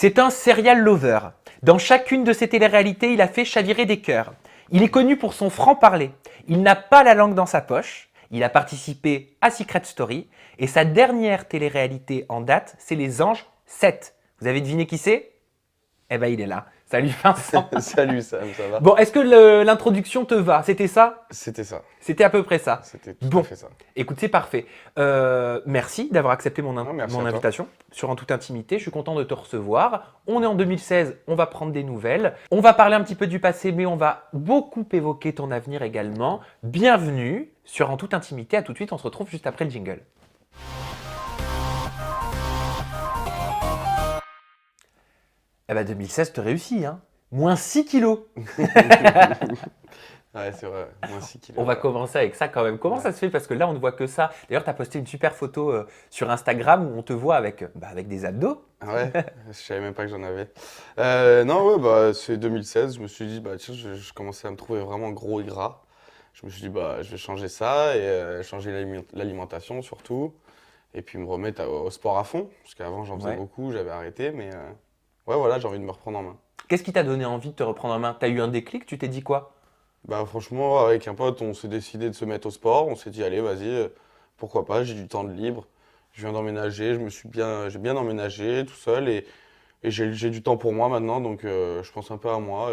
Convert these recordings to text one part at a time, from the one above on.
C'est un serial lover. Dans chacune de ses téléréalités, il a fait chavirer des cœurs. Il est connu pour son franc-parler. Il n'a pas la langue dans sa poche. Il a participé à Secret Story. Et sa dernière télé-réalité en date, c'est Les Anges 7. Vous avez deviné qui c'est? Eh ben, il est là. Salut Vincent. Salut Sam, ça va? Bon, est-ce que l'introduction te va? C'était ça? C'était ça, C'était à peu près ça. c'était tout Bon. à fait ça. Écoute, c'est parfait. Merci d'avoir accepté mon Non, merci mon à toi. invitation sur En toute intimité. Je suis content de te recevoir. On est en 2016, on va prendre des nouvelles. On va parler un petit peu du passé, mais on va beaucoup évoquer ton avenir également. Bienvenue sur En toute intimité. À tout de suite, on se retrouve juste après le jingle. Eh ben 2016, tu réussis, hein. Moins 6 kilos. Ouais, c'est vrai, moins 6 kilos. On va commencer avec ça quand même. Comment ça se fait? Parce que là, on ne voit que ça. D'ailleurs, tu as posté une super photo sur Instagram où on te voit avec, avec des abdos. Ah ouais, je savais même pas que j'en avais. Non, ouais, bah, c'est 2016, je me suis dit, bah, tiens, je commençais à me trouver vraiment gros et gras. Je me suis dit, bah, je vais changer ça et changer l'alimentation surtout. Et puis me remettre au sport à fond, parce qu'avant j'en faisais Ouais. beaucoup, j'avais arrêté, mais ouais, voilà, j'ai envie de me reprendre en main. Qu'est-ce qui t'a donné envie de te reprendre en main? Tu as eu un déclic? Tu t'es dit quoi? Bah franchement, avec un pote, on s'est décidé de se mettre au sport. On s'est dit, allez, vas-y, pourquoi pas, j'ai du temps de libre. Je viens d'emménager, j'ai bien emménagé tout seul et j'ai du temps pour moi maintenant, donc je pense un peu à moi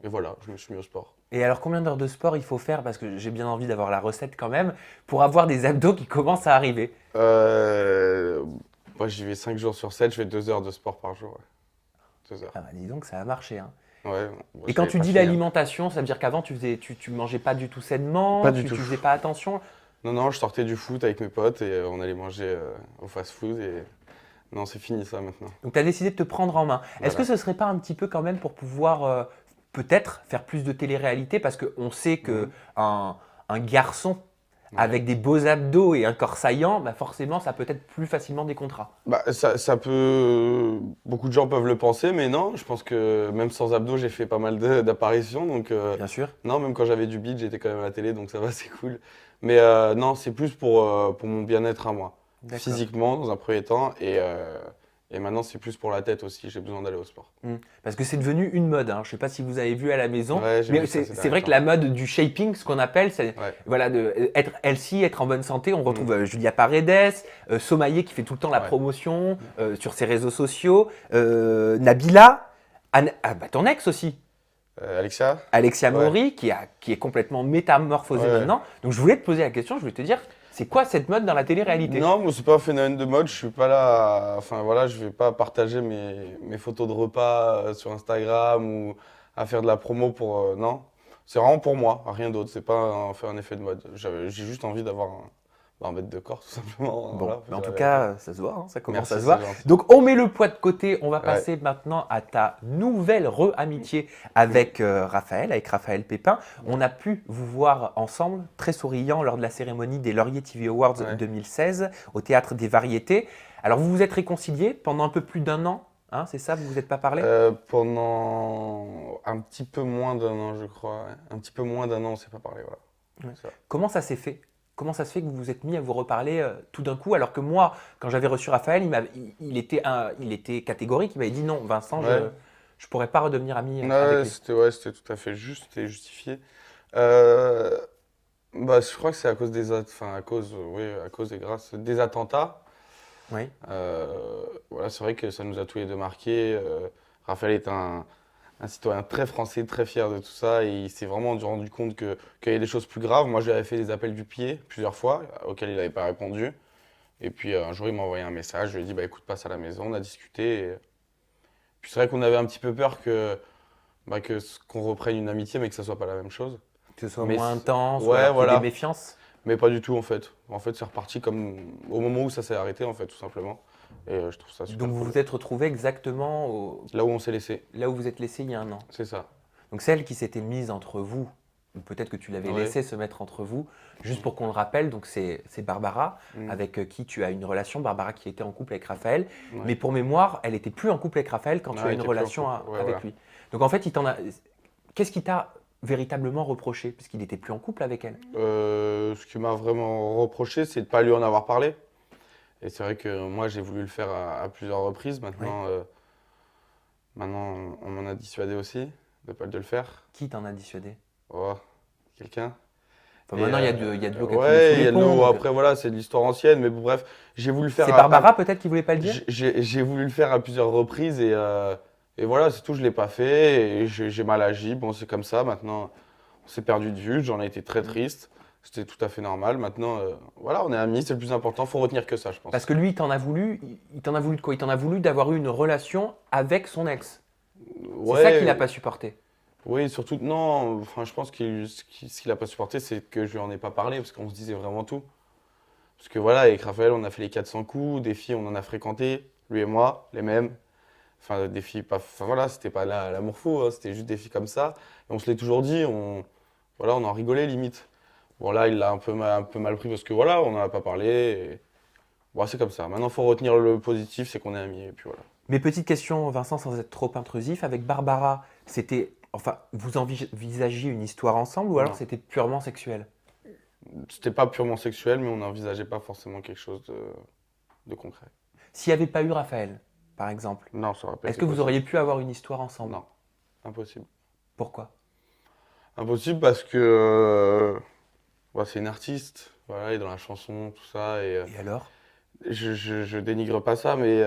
et voilà, je me suis mis au sport. Et alors, combien d'heures de sport il faut faire? Parce que j'ai bien envie d'avoir la recette quand même, pour avoir des abdos qui commencent à arriver. Euh, Moi, j'y vais 5 jours sur 7, je fais 2 heures de sport par jour. Ouais. 2 heures. Ah bah dis donc, ça a marché, hein. Ouais, bon, Et je quand l'avais tu pas dis fini, hein. l'alimentation, ça veut dire qu'avant, tu mangeais pas du tout sainement, Pas du tout. tu faisais pas attention? Non, non, je sortais du foot avec mes potes et on allait manger au fast-food et non, c'est fini ça maintenant. Donc, tu as décidé de te prendre en main. Est-ce que Voilà. ce serait pas un petit peu quand même pour pouvoir peut-être faire plus de télé-réalité? Parce qu'on sait que Mhm. un garçon Ouais. avec des beaux abdos et un corps saillant, bah forcément, ça peut être plus facilement des contrats. Bah, ça peut. Beaucoup de gens peuvent le penser, mais non, je pense que même sans abdos, j'ai fait pas mal d'apparitions. Donc, Bien sûr. non, même quand j'avais du bide, j'étais quand même à la télé, donc ça va, c'est cool. Mais non, c'est plus pour mon bien-être à moi. D'accord. Physiquement, dans un premier temps, et maintenant, c'est plus pour la tête aussi. J'ai besoin d'aller au sport. Parce que c'est devenu une mode, hein. Je ne sais pas si vous avez vu à la maison, Ouais, j'ai mais vu ça ces c'est derniers vrai que temps. la mode du shaping, ce qu'on appelle, c'est Ouais. voilà, être healthy, être en bonne santé. On retrouve Julia Paredes, Somaïa qui fait tout le temps la Ouais. promotion sur ses réseaux sociaux, Nabila, bah, ton ex aussi, Alexia? Alexia Ouais. Mori, qui est complètement métamorphosée Ouais, ouais. maintenant. Donc je voulais te poser la question, je voulais te dire, c'est quoi cette mode dans la télé-réalité? Non, moi c'est pas un phénomène de mode, je suis pas là, enfin voilà, je vais pas partager mes photos de repas sur Instagram ou à faire de la promo pour, non, c'est vraiment pour moi, rien d'autre, c'est pas faire un effet de mode. J'ai juste envie d'avoir un bête de corps tout simplement, Bon, voilà, mais en c'est tout la cas, vérité. ça se voit, hein, ça commence Merci, à se c'est voir. gentil. Donc, on met le poids de côté. On va Ouais. passer maintenant à ta nouvelle re-amitié avec Raphaël, avec Raphaël Pépin. On a pu vous voir ensemble, très souriant, lors de la cérémonie des Laurier TV Awards Ouais. 2016, au Théâtre des Variétés. Alors, vous vous êtes réconciliés pendant un peu plus d'un an, hein, c'est ça? Vous vous êtes pas parlé? Pendant un petit peu moins d'un an, je crois, ouais. Un petit peu moins d'un an, on s'est pas parlé, voilà. Ouais. C'est ça. Comment ça s'est fait? Comment ça se fait que vous vous êtes mis à vous reparler tout d'un coup, alors que moi, quand j'avais reçu Raphaël, il était catégorique. Il m'avait dit non, Vincent, je Ouais. ne pourrais pas redevenir ami Ouais, avec ouais, lui. c'était tout à fait juste, c'était justifié. Euh, Bah, je crois que c'est à cause enfin, oui, à cause et grâce des attentats. Oui, Voilà, c'est vrai que ça nous a tous les deux marqués. Raphaël est un citoyen très français, très fier de tout ça, et il s'est vraiment rendu compte qu'il y avait des choses plus graves. Moi, je lui avais fait des appels du pied plusieurs fois, auxquels il n'avait pas répondu. Et puis un jour, il m'a envoyé un message, je lui ai dit, bah écoute, passe à la maison, on a discuté. Puis c'est vrai qu'on avait un petit peu peur qu'on reprenne une amitié, mais que ça soit pas la même chose. que ce soit Mais moins c'est- intense, ou ouais, alors qu'il y ait des voilà. méfiances. Mais pas du tout en fait. En fait, c'est reparti comme au moment où ça s'est arrêté en fait, tout simplement. Et je trouve ça super Donc vous cool. vous êtes retrouvés exactement Là où on s'est laissé, là où vous êtes laissés il y a un an. c'est ça. Donc celle qui s'était mise entre vous, ou peut-être que tu l'avais Ouais. laissé se mettre entre vous, juste pour qu'on le rappelle, donc c'est Barbara, Mm. avec qui tu as une relation, Barbara qui était en couple avec Raphaël, Ouais. mais pour mémoire, elle était plus en couple avec Raphaël quand Non, tu as elle une était plus en relation couple. Ouais, avec voilà. lui. Donc en fait, qu'est-ce qui t'a véritablement reproché, puisqu'il n'était plus en couple avec elle? Ce qui m'a vraiment reproché, c'est de ne pas lui en avoir parlé. Et c'est vrai que moi, j'ai voulu le faire à plusieurs reprises. Maintenant, Maintenant, on m'en a dissuadé aussi de le faire. Qui t'en a dissuadé? Oh, quelqu'un. Enfin, Et maintenant, il y a de l'eau qui a coulé sous ouais, il y les a de l'eau. ponts. Donc, Après, voilà, c'est de l'histoire ancienne. Mais bon, bref, j'ai voulu le faire c'est Barbara peut-être qui voulait pas le dire? j'ai voulu le faire à plusieurs reprises et voilà, c'est tout. Je l'ai pas fait et j'ai mal agi. Bon, c'est comme ça. Maintenant, on s'est perdu de vue. J'en ai été très triste. C'était tout à fait normal. Maintenant, voilà, on est amis. C'est le plus important. Faut retenir que ça, je pense. Parce que lui, il t'en a voulu de quoi? Il t'en a voulu d'avoir eu une relation avec son ex. C'est ça qu'il n'a Ouais. pas supporté. Oui, surtout, non, enfin, je pense ce qu'il a pas supporté, c'est que je lui en ai pas parlé, parce qu'on se disait vraiment tout. Parce que voilà, avec Raphaël, on a fait les 400 coups, des filles, on en a fréquenté, lui et moi, les mêmes. Enfin, des filles, pas, enfin voilà, c'était pas l'amour fou, hein, c'était juste des filles comme ça. Et on se l'est toujours dit, voilà, on en rigolait limite. Bon, là, il l'a un peu mal pris parce que voilà, on n'en a pas parlé. Bon, c'est comme ça. Maintenant, il faut retenir le positif, c'est qu'on est amis, et puis voilà. Mais petite question, Vincent, sans être trop intrusif, avec Barbara, enfin, vous envisagiez une histoire ensemble ou alors Non. c'était purement sexuel? C'était pas purement sexuel, mais on n'envisageait pas forcément quelque chose de concret. S'il n'y avait pas eu Raphaël, par exemple, Non, ça aurait pas est-ce été que vous possible. auriez pu avoir une histoire ensemble? Non, impossible. Pourquoi? Impossible parce que ouais, c'est une artiste, voilà, elle est dans la chanson, tout ça, et Et alors? je dénigre pas ça, mais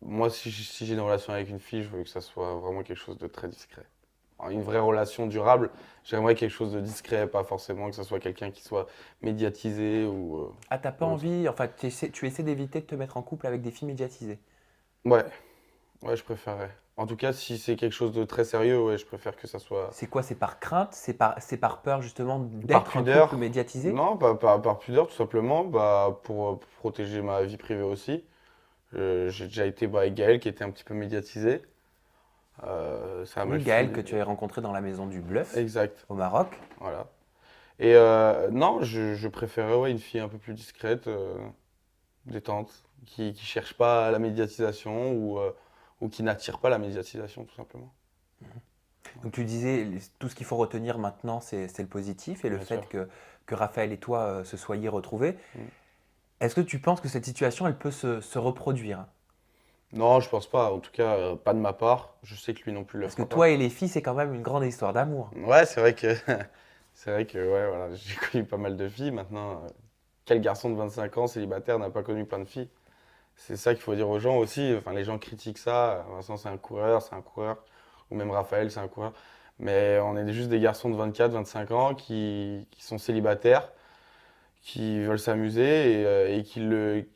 moi, si j'ai une relation avec une fille, je veux que ça soit vraiment quelque chose de très discret. Alors, une vraie relation durable, j'aimerais quelque chose de discret, pas forcément que ce soit quelqu'un qui soit médiatisé ou Ah, t'as pas autre. envie, enfin, tu essaies d'éviter de te mettre en couple avec des filles médiatisées. Ouais, ouais, je préférerais. En tout cas, si c'est quelque chose de très sérieux, ouais, je préfère que ça soit C'est quoi? C'est par crainte? C'est par peur justement par d'être un couple pudeur. médiatisé? Non, par pudeur, tout simplement, bah, pour protéger ma vie privée aussi. J'ai déjà été avec Gaël qui était un petit peu médiatisé. Ça a Oui, mal Gaël, fini. que tu avais rencontré dans la maison du Bluff, Exact, au Maroc. voilà. Et non, je préférais ouais, une fille un peu plus discrète, détente, qui cherche pas la médiatisation ou qui n'attire pas la médiatisation, tout simplement. Donc tu disais, tout ce qu'il faut retenir maintenant, c'est le positif et le Bien fait sûr. que Raphaël et toi se soyez retrouvés. Mm. Est-ce que tu penses que cette situation, elle peut se reproduire? Non, je pense pas. En tout cas, pas de ma part. Je sais que lui non plus le Parce que fera toi pas. et les filles, c'est quand même une grande histoire d'amour. Ouais, c'est vrai que ouais, voilà, j'ai connu pas mal de filles. Maintenant, quel garçon de 25 ans célibataire n'a pas connu plein de filles? C'est ça qu'il faut dire aux gens aussi. Enfin, les gens critiquent ça. Vincent, c'est un coureur, c'est un coureur. Ou même Raphaël, c'est un coureur. Mais on est juste des garçons de 24, 25 ans qui sont célibataires, qui veulent s'amuser et qui le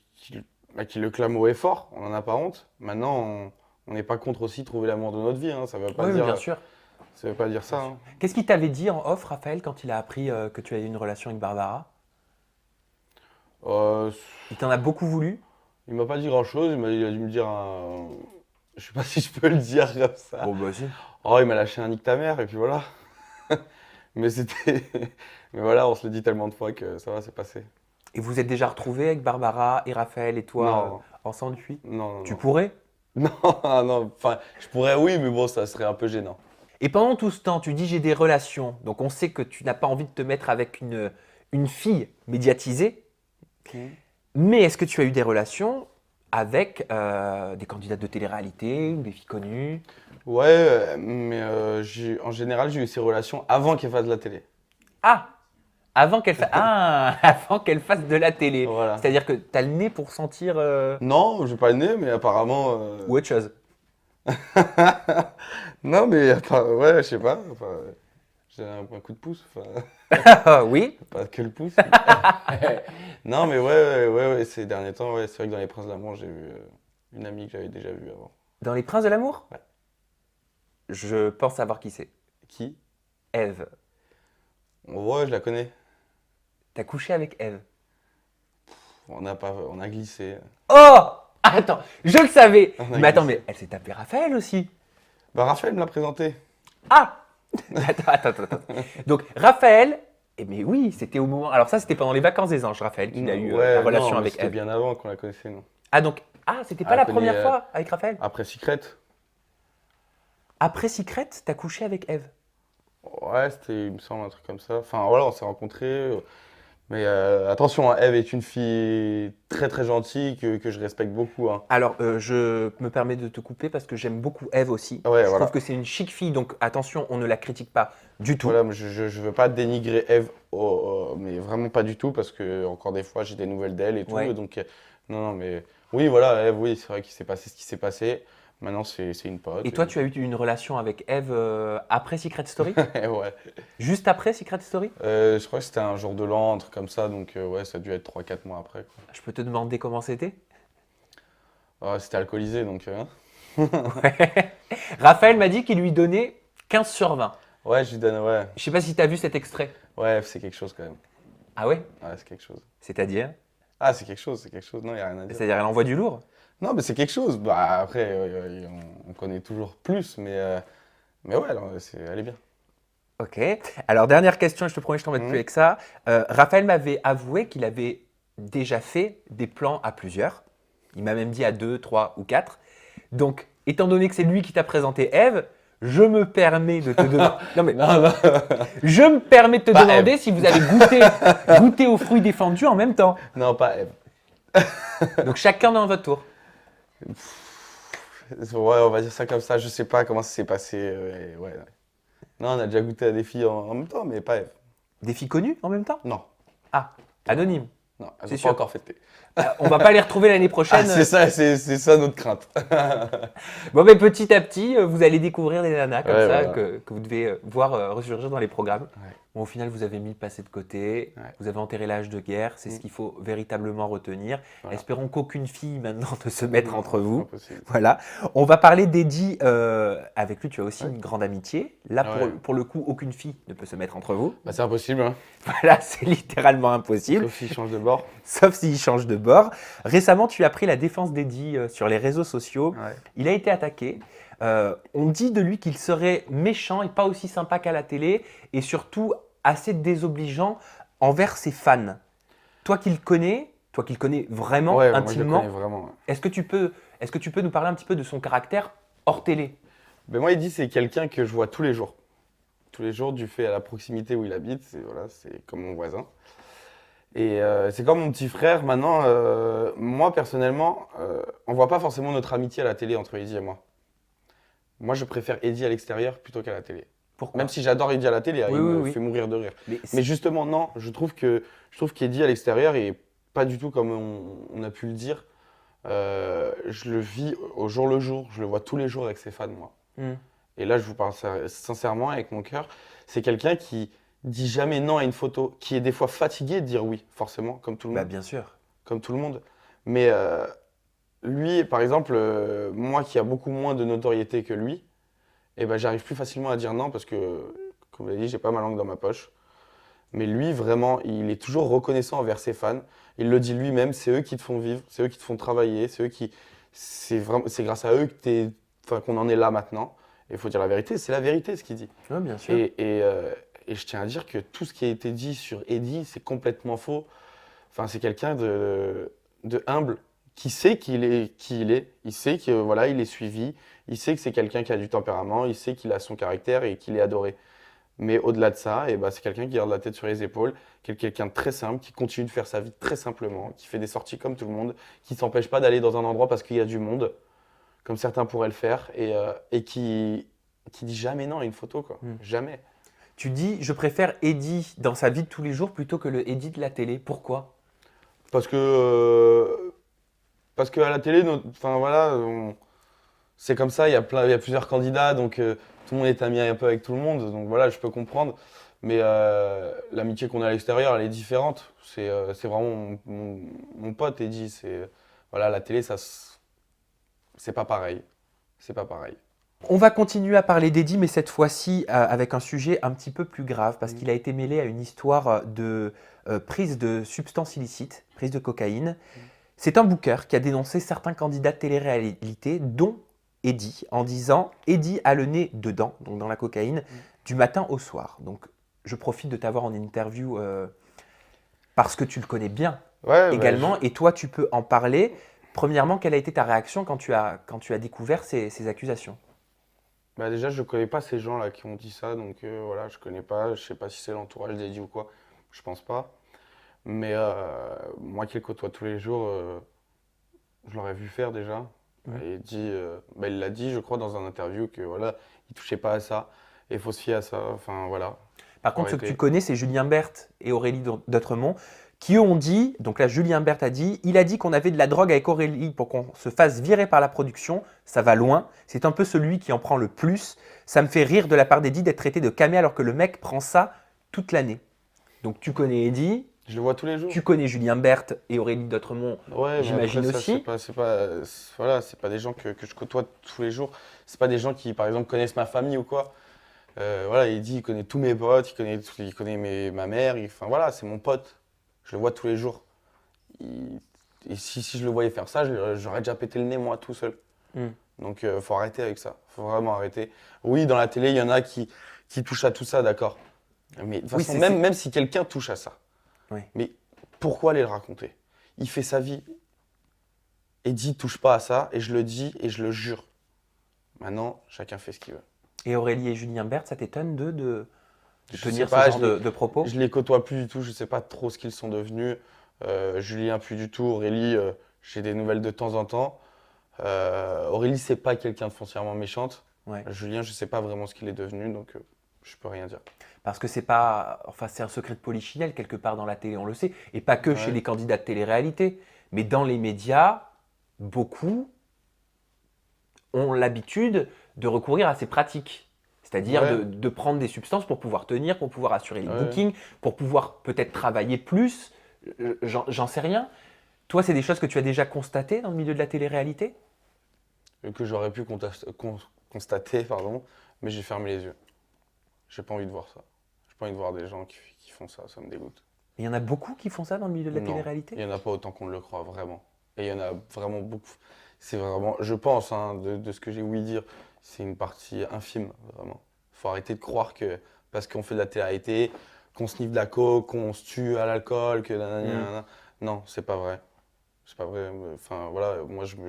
clament haut et fort. On n'en a pas honte. Maintenant, on n'est pas contre aussi trouver l'amour de notre vie, hein. Oui, oui, bien sûr. Ça veut pas dire Bien ça, sûr. hein. Qu'est-ce qu'il t'avait dit en off, Raphaël, quand il a appris que tu avais eu une relation avec Barbara? Euh, Il t'en a beaucoup voulu? il m'a pas dit grand-chose. Il a dû me dire je sais pas si je peux le dire comme ça. Bon, bah si. Oh, il m'a lâché un nique ta mère et puis voilà. Mais c'était. Mais voilà, on se le dit tellement de fois que ça va, c'est passé. Et vous êtes déjà retrouvés avec Barbara et Raphaël et toi Non, ensemble depuis? non, non, Tu non. pourrais? Non, non, enfin, je pourrais, oui, mais bon, ça serait un peu gênant. Et pendant tout ce temps, tu dis j'ai des relations. Donc on sait que tu n'as pas envie de te mettre avec une fille médiatisée. Mais est-ce que tu as eu des relations avec des candidates de télé-réalité ou des filles connues? Ouais, mais en général, j'ai eu ces relations avant qu'elle fasse de la télé. Ah! Avant qu'elle fasse de la télé. Voilà. C'est-à-dire que tu as le nez pour sentir Non, j'ai pas le nez, mais apparemment. ou autre chose. Non, mais ouais, je sais pas. Enfin, j'ai un coup de pouce. Enfin, Oui. pas que le pouce. Non, mais ouais, ces derniers temps, ouais, c'est vrai que dans Les Princes de l'amour, j'ai vu une amie que j'avais déjà vue avant. Dans Les Princes de l'amour? Ouais. Je pense savoir qui c'est. Qui? Ève. Ouais, je la connais. T'as couché avec Ève. On a glissé. Oh! Attends, je le savais. On a Mais attends, glissé. mais elle s'est tapée Raphaël aussi. Bah, Raphaël me l'a présenté. Ah! Attends. Donc, Raphaël, eh mais oui, c'était au moment. Alors, ça, c'était pendant les vacances des anges, Raphaël, qu'il a eu Ouais, la relation non, mais avec c'était Ève. bien avant qu'on la connaissait, non. Ah, donc, c'était pas Elle la connaît, première fois avec Raphaël? Après Secret. Après Secret, t'as couché avec Ève. Ouais, c'était, il me semble, un truc comme ça. Enfin, voilà, on s'est rencontrés. Mais attention, hein, Eve est une fille très très gentille que je respecte beaucoup, hein. Alors, je me permets de te couper parce que j'aime beaucoup Eve aussi. Ouais, Je trouve voilà. que c'est une chic fille, donc attention, on ne la critique pas du tout. Voilà, mais je veux pas dénigrer Eve, mais vraiment pas du tout, parce que encore des fois j'ai des nouvelles d'elle et tout. Ouais. Donc, non, non, mais oui, voilà, Eve, oui, c'est vrai qu'il s'est passé ce qui s'est passé. Maintenant, c'est une pote. Et toi, tu as eu une relation avec Eve après Secret Story? Ouais. Juste après Secret Story? Je crois que c'était un jour de l'an, un truc comme ça, donc ouais, ça a dû être 3 4 mois après, quoi. Je peux te demander comment c'était? Ah, c'était alcoolisé, donc Ouais. Raphaël m'a dit qu'il lui donnait 15 sur 20. ouais, je lui donne, ouais. Je sais pas si tu as vu cet extrait. Ouais, c'est quelque chose quand même. Ah ouais? Ouais, c'est quelque chose. C'est-à-dire? Ah, c'est quelque chose, c'est quelque chose. Non, il n'y a rien à dire. C'est-à-dire, elle envoie du lourd? Non, mais c'est quelque chose. Bah, après, on connaît toujours plus, mais ouais, alors, elle est bien. Ok. Alors, dernière question, je te promets, je t'embête plus Mhm. avec ça. Raphaël m'avait avoué qu'il avait déjà fait des plans à plusieurs. Il m'a même dit à 2, 3 ou 4. Donc, étant donné que c'est lui qui t'a présenté Eve, je me permets de te demander. Non, mais Non, non. je me permets de te Pas demander Eve. si vous avez goûté aux fruits défendus en même temps. Non, pas Eve. Donc, chacun dans votre tour. Ouais, on va dire ça comme ça. Je sais pas comment ça s'est passé. Ouais, ouais. Non, on a déjà goûté à des filles en même temps, mais pas Eve. Des filles connues en même temps? Non, Ah, anonyme. non, elles C'est ont pas sûr. encore fêté. On va pas les retrouver l'année Ah, prochaine. c'est ça notre crainte. Bon, mais petit à petit, vous allez découvrir des nanas comme Ouais, ça voilà. que vous devez voir ressurgir dans les programmes. Ouais. Bon, au final, vous avez mis le passé de côté, Ouais. vous avez enterré l'âge de guerre, c'est ce Mm. qu'il faut véritablement retenir. Voilà. Espérons qu'aucune fille maintenant ne se mette Non, entre c'est vous. impossible. Voilà. On va parler d'Eddie. Avec lui, tu as aussi Ouais. une grande amitié. Là, Ouais. pour le coup, aucune fille ne peut se mettre entre vous. Bah, c'est impossible, hein. Voilà, c'est littéralement impossible. Sauf s'il change de bord. Sauf s'il change de bord. Récemment, tu as pris la défense d'Eddie sur les réseaux sociaux. Ouais. Il a été attaqué. On dit de lui qu'il serait méchant et pas aussi sympa qu'à la télé et surtout assez désobligeant envers ses fans. Toi qui le connais vraiment Ouais, moi je le intimement, connais vraiment. Ouais. est-ce que tu peux nous parler un petit peu de son caractère hors télé? Mais moi, il dit c'est quelqu'un que je vois tous les jours. Tous les jours, du fait à la proximité où il habite, c'est comme mon voisin. Et c'est comme mon petit frère. Maintenant, moi personnellement, on voit pas forcément notre amitié à la télé entre Eddie et moi. Moi, je préfère Eddie à l'extérieur plutôt qu'à la télé. Pourquoi? Même si j'adore Eddie à la télé, hein, Oui, il oui, me oui. fait mourir de rire. Mais Mais justement, non, je trouve qu'Eddie à l'extérieur est pas du tout comme on a pu le dire. Je le vis au jour le jour, je le vois tous les jours avec ses fans, moi. Hmm. Et là, je vous parle sincèrement avec mon cœur. C'est quelqu'un qui dit jamais non à une photo, qui est des fois fatigué de dire oui, forcément, comme tout le Bah monde. bien sûr. Comme tout le monde. Mais lui, par exemple, moi qui a beaucoup moins de notoriété que lui, eh ben, j'arrive plus facilement à dire non parce que, comme je l'ai dit, j'ai pas ma langue dans ma poche. Mais lui, vraiment, il est toujours reconnaissant envers ses fans. Il le dit lui-même, c'est eux qui te font vivre, c'est eux qui te font travailler, c'est grâce à eux qu'on en est là maintenant. Et il faut dire la vérité, c'est la vérité ce qu'il dit. Oui, bien sûr. Et je tiens à dire que tout ce qui a été dit sur Eddie, c'est complètement faux. Enfin, c'est quelqu'un de humble, qui sait qui il est. Il sait que voilà, il est suivi. Il sait que c'est quelqu'un qui a du tempérament. Il sait qu'il a son caractère et qu'il est adoré. Mais au-delà de ça, eh ben, c'est quelqu'un qui garde la tête sur les épaules, qui est quelqu'un de très simple, qui continue de faire sa vie très simplement, qui fait des sorties comme tout le monde, qui ne s'empêche pas d'aller dans un endroit parce qu'il y a du monde, comme certains pourraient le faire, et qui dit jamais non à une photo, quoi. Hmm. Jamais. Tu dis, je préfère Eddie dans sa vie de tous les jours plutôt que le Eddie de la télé. Pourquoi? Parce que à la télé, enfin voilà, c'est comme ça, il y a plusieurs candidats, donc tout le monde est ami un peu avec tout le monde, donc voilà, je peux comprendre. Mais l'amitié qu'on a à l'extérieur, elle est différente. C'est vraiment mon pote, Eddie. Voilà, la télé, c'est pas pareil. C'est pas pareil. On va continuer à parler d'Eddie, mais cette fois-ci avec un sujet un petit peu plus grave, parce qu'il a été mêlé à une histoire de prise de substances illicites, prise de cocaïne. C'est un booker qui a dénoncé certains candidats de télé-réalité, dont Eddie, en disant « Eddie a le nez dedans », donc dans la cocaïne, du matin au soir. Donc, je profite de t'avoir en interview parce que tu le connais bien Ouais, également, et toi, tu peux en parler. Premièrement, quelle a été ta réaction quand tu as découvert ces accusations? déjà, je connais pas ces gens-là qui ont dit ça, donc voilà, je connais pas. Je sais pas si c'est l'entourage d'Eddie ou quoi. Je pense pas. Mais moi qui le côtoie tous les jours, je l'aurais vu faire déjà. Et il l'a dit, je crois, dans un interview que voilà, il touchait pas à ça. Et il faut se fier à ça. Enfin voilà. Par contre, ceux que tu connais, c'est Julien Berthe et Aurélie Dautremont, qui eux ont dit, donc là Julien Berthe a dit, il a dit qu'on avait de la drogue avec Aurélie pour qu'on se fasse virer par la production, ça va loin, c'est un peu celui qui en prend le plus, ça me fait rire de la part d'Eddie d'être traité de camé alors que le mec prend ça toute l'année. Donc tu connais Eddie, Je le vois tous les jours. tu connais Julien Berthe et Aurélie Dautremont, Ouais, mais j'imagine après, ça, aussi. voilà, c'est pas des gens que je côtoie tous les jours. C'est pas des gens qui, par exemple, connaissent ma famille ou quoi. Voilà, il connaît tous mes potes, il connaît ma mère. Enfin voilà, c'est mon pote. Je le vois tous les jours. Et si je le voyais faire ça, j'aurais déjà pété le nez moi tout seul. Hmm. Donc faut arrêter avec ça. Faut vraiment arrêter. Oui, dans la télé, il y en a qui touchent à tout ça, d'accord. Mais de toute Oui, façon, même si quelqu'un touche à ça, Oui. mais pourquoi aller le raconter? Il fait sa vie et dit touche pas à ça, et je le dis et je le jure. Maintenant, chacun fait ce qu'il veut. Et Aurélie et Julien Berthe, ça t'étonne de Je tenir sais pas, ce genre de propos? je les côtoie plus du tout, je sais pas trop ce qu'ils sont devenus. Julien, plus du tout. Aurélie, j'ai des nouvelles de temps en temps. Aurélie, c'est pas quelqu'un de foncièrement méchante. Ouais. Julien, je sais pas vraiment ce qu'il est devenu, donc je peux rien dire. Parce que c'est pas, enfin c'est un secret de polichinelle quelque part dans la télé, on le sait, et pas que chez Ouais. les candidats de télé-réalité, mais dans les médias, beaucoup ont l'habitude de recourir à ces pratiques, c'est-à-dire Ouais. de prendre des substances pour pouvoir tenir, pour pouvoir assurer les Ouais. bookings, pour pouvoir peut-être travailler plus, j'en sais rien. Toi, c'est des choses que tu as déjà constatées dans le milieu de la télé-réalité? Que j'aurais pu constater, pardon, mais j'ai fermé les yeux. J'ai pas envie de voir ça. J'ai pas envie de voir des gens qui font ça, ça me dégoûte. Il y en a beaucoup qui font ça dans le milieu de la Non, télé-réalité? il y en a pas autant qu'on ne le croit, vraiment. Et il y en a vraiment beaucoup. C'est vraiment, je pense, hein, de ce que j'ai ouï dire, c'est une partie infime, vraiment. Faut arrêter de croire que parce qu'on fait de la télé-réalité, qu'on sniffe de la coke, qu'on se tue à l'alcool, que nanana, nanana. Non, c'est pas vrai. C'est pas vrai. Enfin, voilà, moi, je me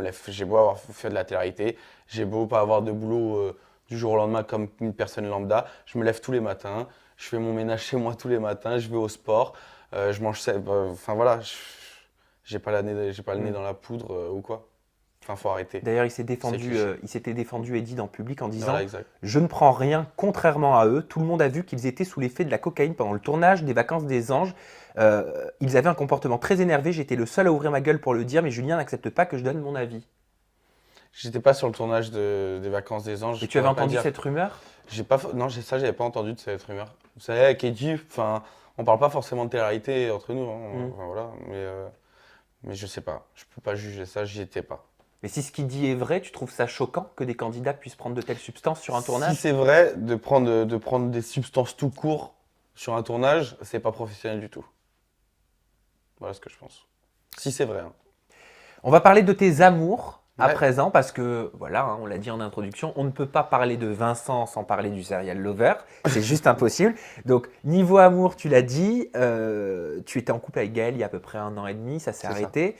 lève. J'ai beau avoir fait de la télé-réalité, j'ai beau pas avoir de boulot du jour au lendemain comme une personne lambda. Je me lève tous les matins, je fais mon ménage chez moi tous les matins, je vais au sport, je mange ça. Enfin, voilà, j'ai pas le nez dans la poudre ou quoi. Enfin, faut arrêter. D'ailleurs, C'est cliché. il s'était défendu, Eddie, en public en disant Voilà, exact. je ne prends rien, contrairement à eux. Tout le monde a vu qu'ils étaient sous l'effet de la cocaïne pendant le tournage des Vacances des Anges. Ils avaient un comportement très énervé. J'étais le seul à ouvrir ma gueule pour le dire, mais Julien n'accepte pas que je donne mon avis. J'étais pas sur le tournage des Vacances des Anges. Et je tu avais pourrais pas entendu dire. cette rumeur? J'ai pas, non, j'avais pas entendu de cette rumeur. Vous savez, avec Eddie, enfin, on parle pas forcément de télé-réalité entre nous, hein, enfin, voilà, mais je sais pas, je peux pas juger ça, j'y étais pas. Mais si ce qu'il dit est vrai, tu trouves ça choquant que des candidats puissent prendre de telles substances sur un Si tournage? c'est vrai, de prendre des substances tout court sur un tournage, c'est pas professionnel du tout. Voilà ce que je pense. Si c'est vrai, hein. On va parler de tes amours à Ouais. présent parce que, voilà, hein, on l'a dit en introduction, on ne peut pas parler de Vincent sans parler du serial lover. C'est juste impossible. Donc, niveau amour, tu l'as dit, tu étais en couple avec Gaël il y a à peu près 1 an et demi, ça s'est C'est ça. arrêté.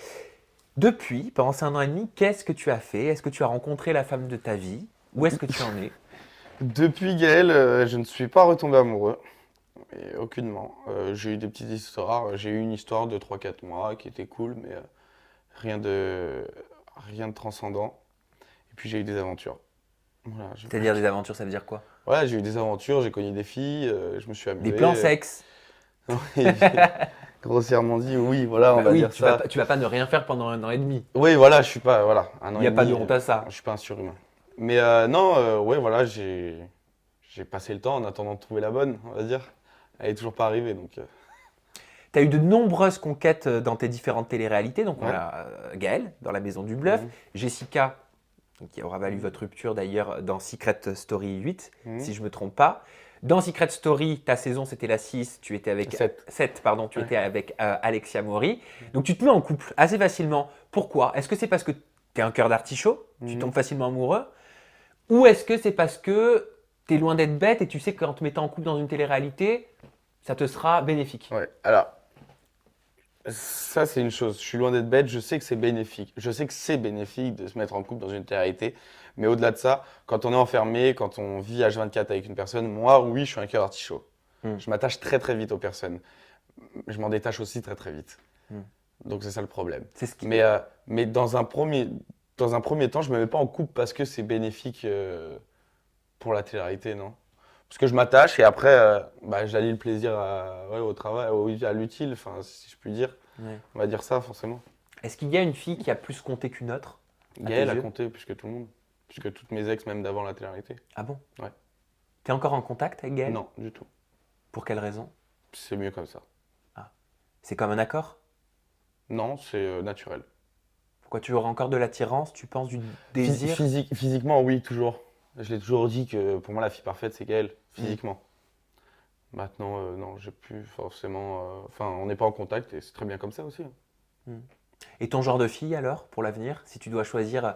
Depuis, pendant ces 1 an et demi, qu'est-ce que tu as fait? Est-ce que tu as rencontré la femme de ta vie? Où est-ce que tu en es? Depuis Gaël, je ne suis pas retombé amoureux. Et aucunement. J'ai eu des petites histoires. J'ai eu une histoire de 3-4 mois qui était cool, mais rien de transcendant. Et puis j'ai eu des aventures. Voilà, C'est-à-dire des aventures, ça veut dire quoi? Ouais, j'ai eu des aventures, j'ai connu des filles, je me suis amusé. Des plans sexe? Oui, grossièrement dit, oui, voilà, on Bah va oui, dire ça. tu vas pas ne rien faire pendant 1 an et demi. Oui, voilà, je suis pas, voilà, un an Il n'y et a pas demi, de honte à ça. je suis pas un surhumain. Mais non, ouais, voilà, j'ai passé le temps en attendant de trouver la bonne, on va dire. Elle est toujours pas arrivée, donc. Tu as eu de nombreuses conquêtes dans tes différentes téléréalités. Donc, on Ouais. a Gaël dans La Maison du Bluff, Mhm. Jessica, qui aura valu votre rupture d'ailleurs dans Secret Story 8, Mhm. si je ne me trompe pas. Dans Secret Story, ta saison c'était la 6, tu étais avec 7. pardon, tu Ouais. étais avec Alexia Mori. Donc tu te mets en couple assez facilement. Pourquoi? Est-ce que c'est parce que tu es un cœur d'artichaut, tu Mhm. tombes facilement amoureux? Ou est-ce que c'est parce que tu es loin d'être bête et tu sais qu'en te mettant en couple dans une télé-réalité, ça te sera bénéfique? Ouais, alors, ça c'est une chose. Je suis loin d'être bête, je sais que c'est bénéfique. Je sais que c'est bénéfique de se mettre en couple dans une télé-réalité. Mais au-delà de ça, quand on est enfermé, quand on vit H24 avec une personne, moi, oui, je suis un cœur artichaut. Mm. Je m'attache très très vite aux personnes. je m'en détache aussi très très vite. Hmm. Donc c'est ça le problème. C'est ce qui... Mais dans un premier temps, je ne me mets pas en couple parce que c'est bénéfique pour la télé-réalité, non? Parce que je m'attache et après, j'allie le plaisir au travail, à l'utile, enfin, si je puis dire. Ouais. On va dire ça, forcément. Est-ce qu'il y a une fille qui a plus compté qu'une autre? À Gaëlle tes a yeux compté plus que tout le monde. Plus que toutes mes ex, même d'avant la télé-réalité. Ah bon? Ouais. T'es encore en contact avec Gaëlle? Non, du tout. Pour quelle raison? C'est mieux comme ça. C'est comme un accord? Non, c'est naturel. Pourquoi tu auras encore de l'attirance? Tu penses du désir? Physiquement, oui, toujours. Je l'ai toujours dit que pour moi, la fille parfaite, c'est Gaëlle, physiquement. Maintenant, non, j'ai plus forcément. Enfin, on n'est pas en contact et c'est très bien comme ça aussi. Et ton genre de fille alors, pour l'avenir? Si tu dois choisir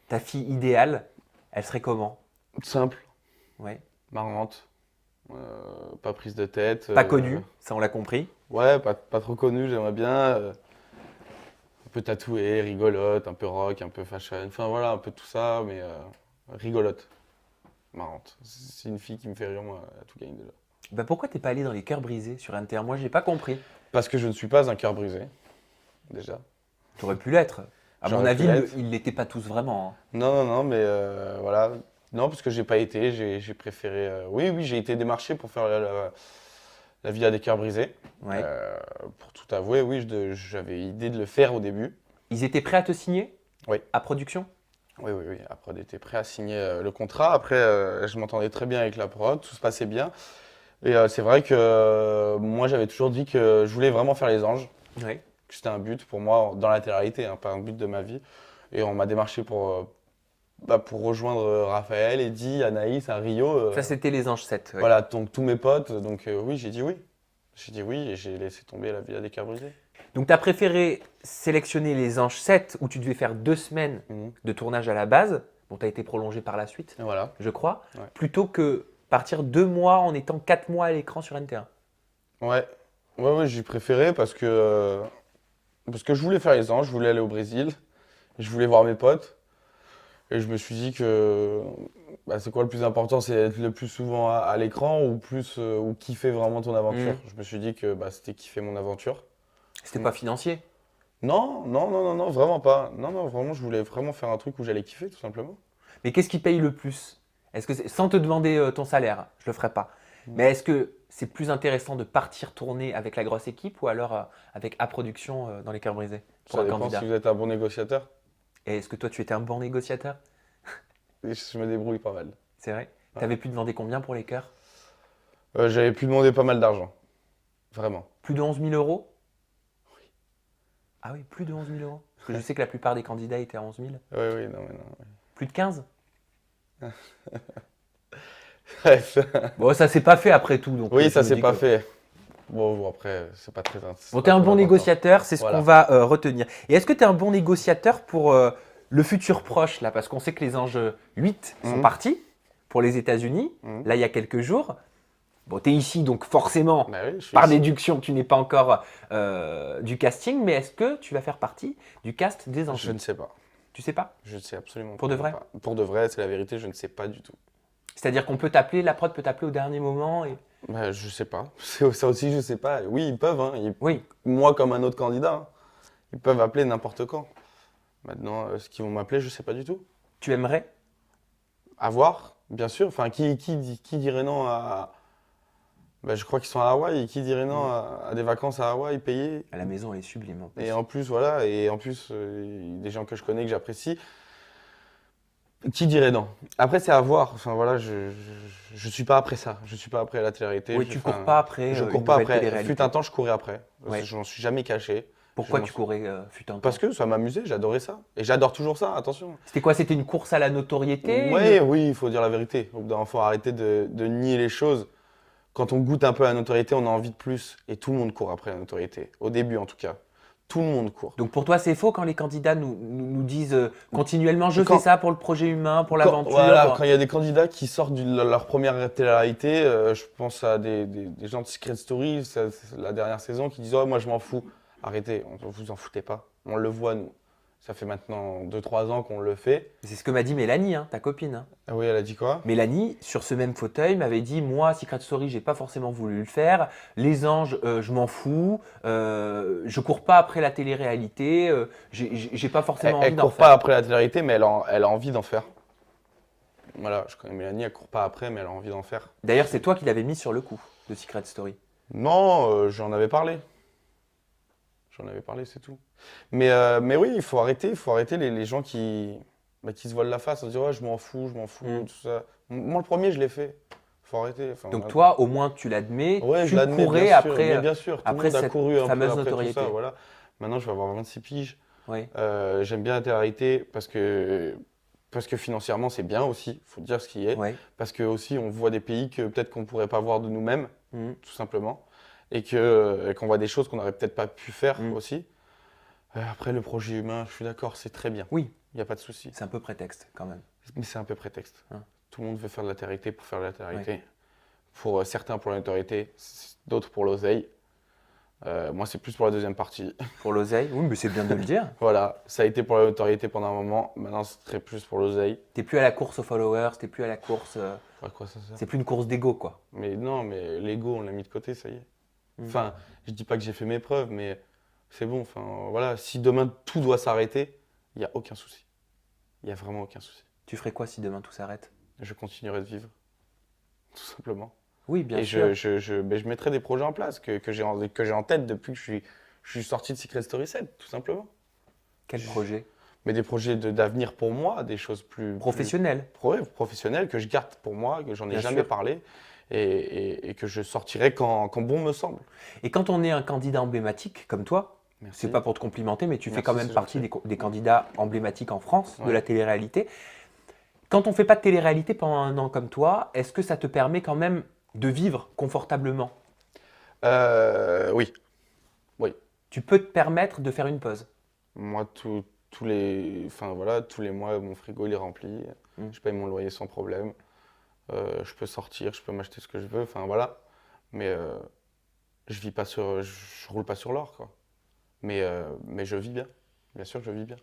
ta fille idéale, elle serait comment? Simple, Ouais. marrante, pas prise de tête. Pas connue, ça on l'a compris. Ouais, pas trop connue, j'aimerais bien. Un peu tatouée, rigolote, un peu rock, un peu fashion. Enfin voilà, un peu tout ça, mais rigolote, marrante. C'est une fille qui me fait rire, moi, à tout gagner déjà. Bah pourquoi t'es pas allé dans les cœurs brisés sur Inter? Moi j'ai pas compris. Parce que je ne suis pas un cœur brisé, déjà. T'aurais pu l'être. À mon J'aurais avis, pu l'être. ils l'étaient pas tous vraiment, hein. Non, mais voilà. Non, parce que j'ai pas été, j'ai préféré. Oui, j'ai été démarché pour faire la Villa des cœurs brisés. Ouais. Pour tout avouer, oui, j'avais idée de le faire au début. Ils étaient prêts à te signer? Oui. À production? Oui. Après, on était prêt à signer le contrat. Après, je m'entendais très bien avec la prod, tout se passait bien. Et c'est vrai que moi, j'avais toujours dit que je voulais vraiment faire les anges. Oui. Que c'était un but pour moi dans la télé-réalité, hein, pas un but de ma vie. Et on m'a démarché pour rejoindre Raphaël, Eddy, Anaïs, à Rio. Ça c'était les Anges 7. Ouais. Voilà, donc tous mes potes. Donc oui, j'ai dit oui. J'ai dit oui et j'ai laissé tomber la Villa des cœurs brisés. Donc tu as préféré sélectionner les Anges 7 où tu devais faire 2 semaines Mhm. de tournage à la base, dont tu as été prolongé par la suite, Et voilà. je crois, Ouais. plutôt que partir 2 mois en étant 4 mois à l'écran sur NT1. Ouais, j'ai préféré parce que je voulais faire les anges, je voulais aller au Brésil, je voulais voir mes potes. Et je me suis dit que c'est quoi le plus important, c'est être le plus souvent à l'écran ou kiffer vraiment ton aventure. Mhm. Je me suis dit que c'était kiffer mon aventure. C'était pas financier. Non, vraiment pas. Non, vraiment, je voulais vraiment faire un truc où j'allais kiffer, tout simplement. Mais qu'est-ce qui paye le plus? Est-ce que sans te demander ton salaire, je le ferai pas. Mais est-ce que c'est plus intéressant de partir tourner avec la grosse équipe ou alors avec A Production dans les cœurs brisés pour Ça un dépend candidat? si vous êtes un bon négociateur. Et est-ce que toi tu étais un bon négociateur? Et je me débrouille pas mal. C'est vrai? Ouais. T'avais pu demander combien pour les cœurs? J'avais pu demander pas mal d'argent. Vraiment. Plus de 11 000 euros? Oui. Ah oui, plus de 11 000 euros. Parce que je sais que la plupart des candidats étaient à 11 000. Oui, non, mais non. Plus de 15? Bref. Bon, ça s'est pas fait après tout. Donc, Oui, je ça me s'est dis pas que- fait. Bon, après, c'est pas très. Bon, t'es un bon négociateur, c'est ce Voilà. qu'on va retenir. Et est-ce que t'es un bon négociateur pour le futur proche, là? Parce qu'on sait que les Anges 8 sont Mhm. partis pour les États-Unis, Mhm. là, il y a quelques jours. Bon, t'es ici, donc forcément, Bah oui, je suis par ici. déduction, tu n'es pas encore du casting, mais est-ce que tu vas faire partie du cast des Anges Je ne 8? sais pas. Tu sais pas? Je ne sais absolument Pour de vrai? pas. Pour de vrai, c'est la vérité, je ne sais pas du tout. C'est-à-dire qu'on peut t'appeler, la prod peut t'appeler au dernier moment et... Je sais pas. Ça aussi, je sais pas. Oui, ils peuvent. Hein. Oui, Moi, comme un autre candidat, hein. Ils peuvent appeler n'importe quand. Maintenant, ce qu'ils vont m'appeler, je sais pas du tout. tu aimerais? À voir, bien sûr. Enfin, qui dirait non à. Je crois qu'ils sont à Hawaï. Qui dirait non à des vacances à Hawaï payées? À la maison, elle est sublime en plus. Et en plus, voilà. Et en plus, des gens que je connais, que j'apprécie. Qui dirait non? Après, c'est à voir. Enfin, voilà, je suis pas après ça. Je suis pas après la télé-réalité. Oui, tu cours pas après Je une cours pas nouvelle après. télé-réalité. Fut un temps, je courais après. Ouais. Je m'en suis jamais caché. Pourquoi je m'en tu suis- courais fut un temps? Parce que ça m'amusait, j'adorais ça. Et j'adore toujours ça, attention. C'était quoi? C'était une course à la notoriété? Oui, il faut dire la vérité. Il faut arrêter de nier les choses. Quand on goûte un peu à la notoriété, on a envie de plus. Et tout le monde court après la notoriété. Au début, en tout cas. Tout le monde court. Donc pour toi, c'est faux quand les candidats nous disent continuellement je Quand- fais ça pour le projet humain, pour Quand l'aventure. voilà, quand il y a des candidats qui sortent de leur première télé-réalité, je pense à des gens de Secret Story, c'est la dernière saison, qui disent « Oh, moi je m'en fous ». Arrêtez, vous en foutez pas. On le voit, nous. Ça fait maintenant 2-3 ans qu'on le fait. C'est ce que m'a dit Mélanie, hein, ta copine. Hein. Ah oui, elle a dit quoi? Mélanie, sur ce même fauteuil, m'avait dit, moi, Secret Story, j'ai pas forcément voulu le faire. Les anges, je m'en fous. Je cours pas après la télé-réalité. J'ai pas forcément envie Elle d'en court faire. pas après la télé-réalité, mais elle a envie d'en faire. Voilà, je connais Mélanie, elle court pas après, mais elle a envie d'en faire. D'ailleurs, c'est toi qui l'avais mis sur le coup de Secret Story. Non, j'en avais parlé. J'en avais parlé, c'est tout. Mais oui, il faut arrêter les gens qui se voilent la face, en disant ouais, je m'en fous, tout ça. Moi, le premier, je l'ai fait. Faut arrêter. Enfin, Donc voilà. toi, au moins, tu l'admets. Ouais, Tu je l'admets, courais bien sûr, après, mais bien sûr. Tout le après monde a cette couru un peu fameuse après notoriété. tout ça, voilà. Maintenant, je vais avoir 26 piges. Oui. J'aime bien la télé-réalité parce que financièrement, c'est bien aussi. Faut dire ce qui est. Ouais. Parce que aussi, on voit des pays que peut-être qu'on pourrait pas voir de nous-mêmes, Mhm. tout simplement. Et qu'on voit des choses qu'on n'aurait peut-être pas pu faire aussi. Après, le projet humain, je suis d'accord, c'est très bien. Oui, Il n'y a pas de souci. c'est un peu prétexte quand même. Mais c'est un peu prétexte. Hein. Tout le monde veut faire de la télé-réalité pour faire de la télé-réalité. Pour certains pour la notoriété, d'autres pour l'oseille. Moi, c'est plus pour la deuxième partie. Pour l'oseille, oui, mais c'est bien de le dire. Voilà, ça a été pour la notoriété pendant un moment. Maintenant, c'est très plus pour l'oseille. T'es plus à la course aux followers, t'es plus à la course. À quoi ça sert? C'est plus une course d'ego, quoi. Mais non, mais l'ego, on l'a mis de côté, ça y est. Enfin, je dis pas que j'ai fait mes preuves, mais c'est bon. Enfin, voilà, si demain tout doit s'arrêter, il n'y a aucun souci. Il n'y a vraiment aucun souci. Tu ferais quoi si demain tout s'arrête? Je continuerai de vivre, tout simplement. Oui, bien Et sûr. je mettrai des projets en place que j'ai en tête depuis que je suis sorti de Secret Story 7, tout simplement. Quel projet? Mais des projets d'avenir pour moi, des choses plus Professionnel. professionnelles que je garde pour moi, que j'en ai Bien jamais sûr. parlé et que je sortirai quand bon me semble. Et quand on est un candidat emblématique comme toi, Merci. c'est pas pour te complimenter, mais tu fais Merci, quand même c'est partie gentil. des candidats emblématiques en France de Ouais. la télé-réalité. Quand on fait pas de télé-réalité pendant un an comme toi, est-ce que ça te permet quand même de vivre confortablement? Oui. Tu peux te permettre de faire une pause. Moi, tous les mois, mon frigo il est rempli. Je paye mon loyer sans problème. Je peux sortir, je peux m'acheter ce que je veux. Enfin voilà. Mais je roule pas sur l'or, quoi. Mais je vis bien. Bien sûr que je vis bien.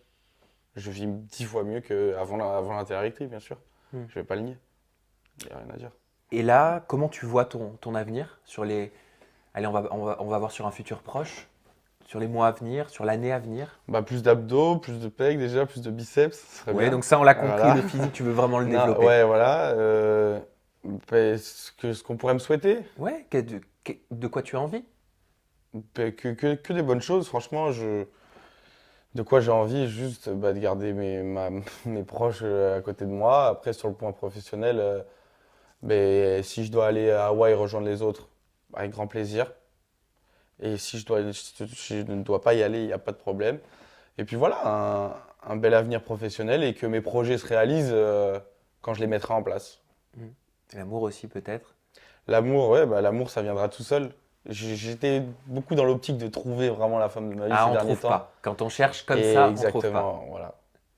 Je vis 10 fois mieux qu'avant la télé-réalité, bien sûr. Je vais pas le nier. Il n'y a rien à dire. Et là, comment tu vois ton avenir sur les... Allez, on va voir sur un futur proche, sur les mois à venir, sur l'année à venir. Bah, plus d'abdos, plus de pecs déjà, plus de biceps, ce serait Ouais, bien. donc ça, on l'a compris, Voilà. le physique, tu veux vraiment le Non, développer. ouais, voilà. Bah, ce qu'on pourrait me souhaiter, Ouais, de quoi tu as envie? bah, que des bonnes choses. Franchement, de quoi j'ai envie, juste bah, de garder mes proches à côté de moi. Après, sur le point professionnel, bah, si je dois aller à Hawaï rejoindre les autres, avec grand plaisir. Et si je ne dois pas y aller, il n'y a pas de problème. Et puis voilà, un bel avenir professionnel et que mes projets se réalisent quand je les mettrai en place. L'amour aussi, peut-être. L'amour, ouais, bah, l'amour, ça viendra tout seul. J'étais beaucoup dans l'optique de trouver vraiment la femme de ma vie Ah, ces on derniers trouve temps. pas. Quand on cherche comme Et ça, on exactement, trouve pas. voilà.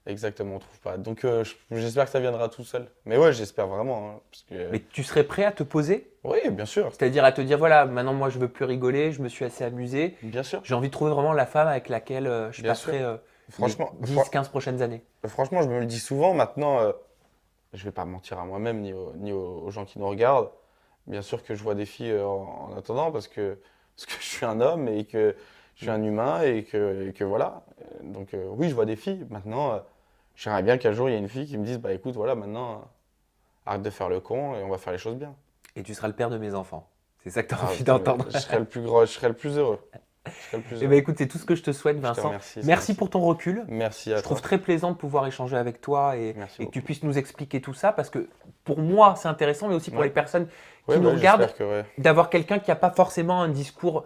Exactement, on trouve pas. Donc j'espère que ça viendra tout seul. Mais ouais, j'espère vraiment. Hein, parce que... Mais tu serais prêt à te poser? Oui, bien sûr. C'est-à-dire à te dire, voilà, maintenant moi je veux plus rigoler, je me suis assez amusé. Bien sûr. J'ai envie de trouver vraiment la femme avec laquelle je Bien passerai Franchement, les 10-15 prochaines années. franchement, je me le dis souvent. Maintenant, je vais pas mentir à moi-même ni aux gens qui nous regardent. Bien sûr que je vois des filles en attendant parce que je suis un homme et que je suis un humain et que voilà. Donc oui, je vois des filles. Maintenant, j'aimerais bien qu'un jour il y ait une fille qui me dise bah écoute, voilà, maintenant arrête de faire le con et on va faire les choses bien. Et tu seras le père de mes enfants. C'est ça que tu as Ah, envie d'entendre. Je serais le plus gros, je serais le plus heureux. Je serais le plus Eh heureux. bien écoute, c'est tout ce que je te souhaite, Je te Vincent. remercie, c'est Merci gentil. pour ton recul. Merci à Je trouve toi. très plaisant de pouvoir échanger avec toi et Merci que beaucoup. tu puisses nous expliquer tout ça parce que pour moi c'est intéressant, mais aussi pour Ouais. les personnes qui Ouais, nous bah, regardent, j'espère que ouais. d'avoir quelqu'un qui n'a pas forcément un discours,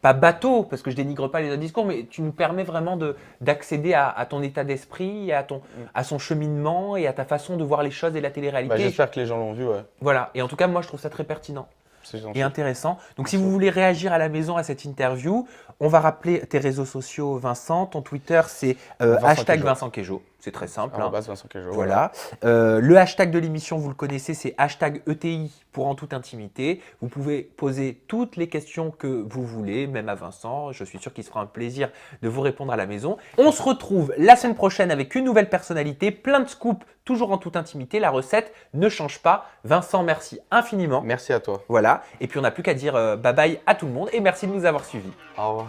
pas bateau, parce que je dénigre pas les autres discours, mais tu nous permets vraiment d'accéder à ton état d'esprit, à son cheminement et à ta façon de voir les choses et la télé-réalité. Bah, j'espère que les gens l'ont vu, ouais. Voilà, et en tout cas moi je trouve ça très pertinent C'est gentil. et intéressant. Donc si vous voulez réagir à la maison à cette interview, on va rappeler tes réseaux sociaux, Vincent. Ton Twitter c'est Vincent hashtag Queijo. Vincent Queijo. C'est très simple. Hein. arobase Vincent Cageot, Voilà. Le hashtag de l'émission, vous le connaissez, c'est hashtag ETI pour En Toute Intimité. Vous pouvez poser toutes les questions que vous voulez, même à Vincent. Je suis sûr qu'il se fera un plaisir de vous répondre à la maison. On se retrouve la semaine prochaine avec une nouvelle personnalité, plein de scoops, toujours en toute intimité. La recette ne change pas. Vincent, merci infiniment. Merci à toi. Voilà. Et puis, on n'a plus qu'à dire bye bye à tout le monde et merci de nous avoir suivis. Au revoir.